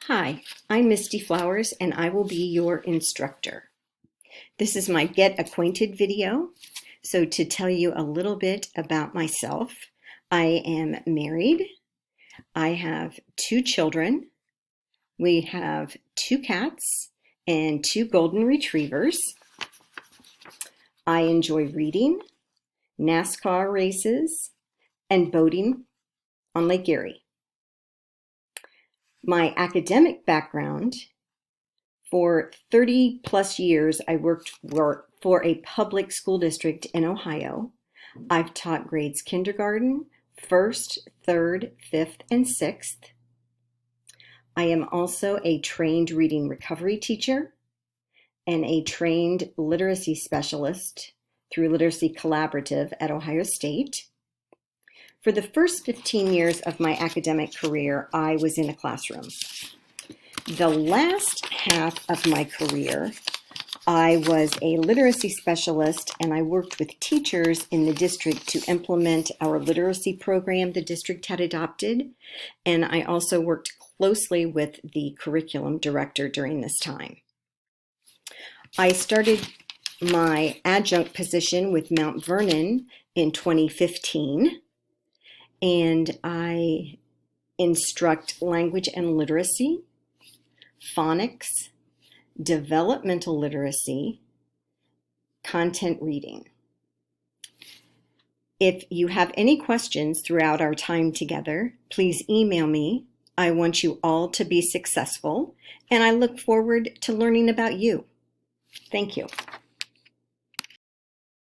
Hi, I'm Misty Flowers and I will be your instructor. This is my Get Acquainted video. So to tell you a little bit about myself, I am married. I have 2 children. We have 2 cats and 2 golden retrievers. I enjoy reading, NASCAR races, and boating on Lake Erie. My academic background: for 30 plus years, I worked for a public school district in Ohio. I've taught grades kindergarten, 1st, 3rd, 5th, and 6th. I am also a trained reading recovery teacher and a trained literacy specialist through Literacy Collaborative at Ohio State. For the first 15 years of my academic career, I was in a classroom. The last half of my career, I was a literacy specialist and I worked with teachers in the district to implement our literacy program the district had adopted. And I also worked closely with the curriculum director during this time. I started my adjunct position with Mount Vernon in 2015, and I instruct language and literacy, phonics, developmental literacy, content reading. If you have any questions throughout our time together, please email me. I want you all to be successful, and I look forward to learning about you. Thank you.